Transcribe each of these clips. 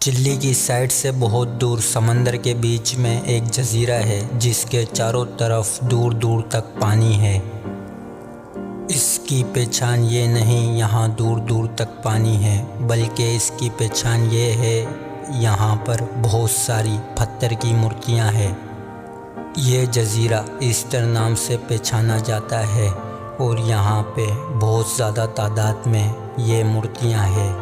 Chilli की side से बहुत दूर समंदर के बीच में एक जजीरा है जिसके चारों तरफ दूर दूर तक पानी है। इसकी पहचान ये नहीं यहाँ दूर दूर तक पानी है, बल्कि इसकी पहचान ये है यहाँ पर बहुत सारी पत्थर की मूर्तियाँ हैं। ये जजीरा ईस्टर नाम से पहचाना जाता है और यहाँ पे बहुत ज़्यादा तादाद में ये मूर्तियाँ हैं।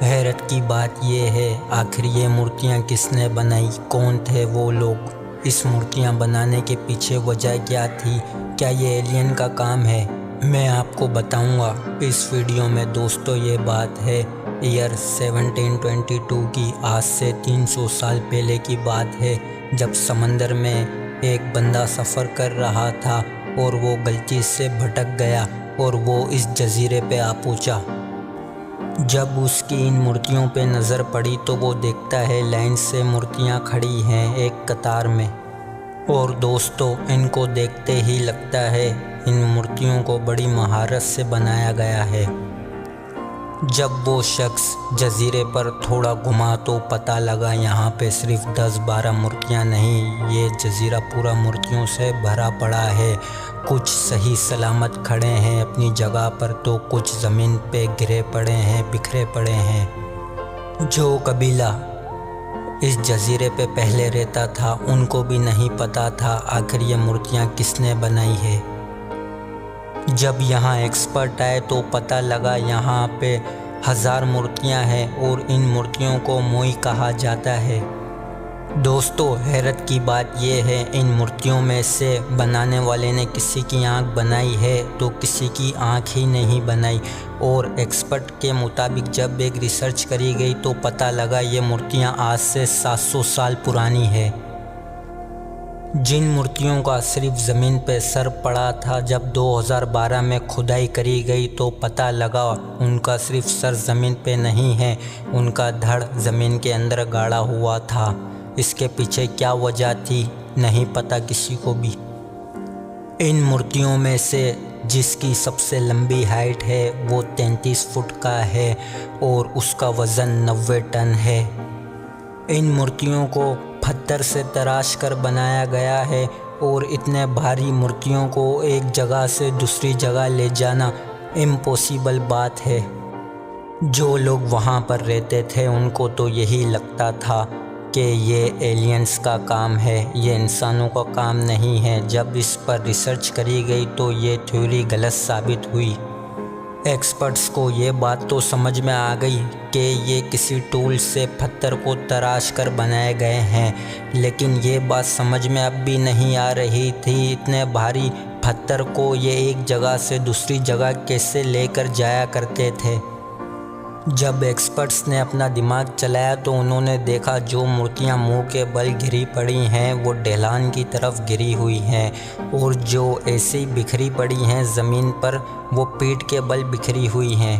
हैरत की बात यह है आखिर ये मूर्तियाँ किसने बनाई, कौन थे वो लोग, इस मूर्तियाँ बनाने के पीछे वजह क्या थी, क्या ये एलियन का काम है, मैं आपको बताऊंगा इस वीडियो में। दोस्तों ये बात है ईयर 1722 की, आज से 300 साल पहले की बात है, जब समंदर में एक बंदा सफ़र कर रहा था और वो गलती से भटक गया और वो इस जजीरे पे आ पहुँचा। जब उसकी इन मूर्तियों पे नज़र पड़ी तो वो देखता है लाइन से मूर्तियाँ खड़ी हैं एक कतार में, और दोस्तों इनको देखते ही लगता है इन मूर्तियों को बड़ी महारत से बनाया गया है। जब वो शख्स जजीरे पर थोड़ा घुमा तो पता लगा यहाँ पे सिर्फ 10-12 मूर्तियाँ नहीं, ये जजीरा पूरा मूर्तियों से भरा पड़ा है। कुछ सही सलामत खड़े हैं अपनी जगह पर तो कुछ ज़मीन पे गिरे पड़े हैं, बिखरे पड़े हैं। जो कबीला इस जजीरे पे पहले रहता था उनको भी नहीं पता था आखिर ये मूर्तियाँ किसने बनाई है। जब यहाँ एक्सपर्ट आए तो पता लगा यहाँ पे 1000 मूर्तियाँ हैं और इन मूर्तियों को मोई कहा जाता है। दोस्तों हैरत की बात यह है इन मूर्तियों में से बनाने वाले ने किसी की आंख बनाई है तो किसी की आंख ही नहीं बनाई, और एक्सपर्ट के मुताबिक जब एक रिसर्च करी गई तो पता लगा ये मूर्तियाँ आज से 700 साल पुरानी है। जिन मूर्तियों का सिर्फ ज़मीन पे सर पड़ा था, जब 2012 में खुदाई करी गई तो पता लगा उनका सिर्फ सर ज़मीन पे नहीं है, उनका धड़ ज़मीन के अंदर गाड़ा हुआ था। इसके पीछे क्या वजह थी नहीं पता किसी को भी। इन मूर्तियों में से जिसकी सबसे लंबी हाइट है वो 33 फुट का है और उसका वज़न 90 टन है। इन मूर्तियों को पत्थर से तराश कर बनाया गया है और इतने भारी मूर्तियों को एक जगह से दूसरी जगह ले जाना इम्पॉसिबल बात है। जो लोग वहाँ पर रहते थे उनको तो यही लगता था कि ये एलियंस का काम है, ये इंसानों का काम नहीं है। जब इस पर रिसर्च करी गई तो ये थ्योरी गलत साबित हुई। एक्सपर्ट्स को ये बात तो समझ में आ गई कि ये किसी टूल से पत्थर को तराश कर बनाए गए हैं, लेकिन ये बात समझ में अब भी नहीं आ रही थी इतने भारी पत्थर को ये एक जगह से दूसरी जगह कैसे लेकर जाया करते थे। जब एक्सपर्ट्स ने अपना दिमाग चलाया तो उन्होंने देखा जो मूर्तियां मुंह के बल गिरी पड़ी हैं वो ढलान की तरफ गिरी हुई हैं, और जो ऐसे ही बिखरी पड़ी हैं ज़मीन पर वो पीठ के बल बिखरी हुई हैं।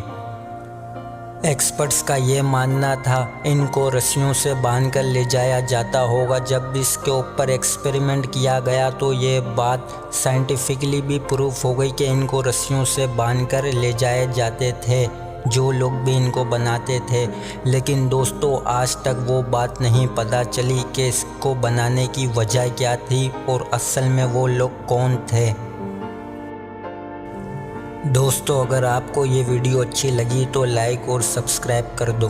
एक्सपर्ट्स का ये मानना था इनको रस्सियों से बांधकर ले जाया जाता होगा। जब इसके ऊपर एक्सपेरिमेंट किया गया तो ये बात साइंटिफिकली भी प्रूफ हो गई कि इनको रस्सियों से बांधकर ले जाए जाते थे जो लोग भी इनको बनाते थे। लेकिन दोस्तों आज तक वो बात नहीं पता चली कि इसको बनाने की वजह क्या थी और असल में वो लोग कौन थे। दोस्तों अगर आपको ये वीडियो अच्छी लगी तो लाइक और सब्सक्राइब कर दो।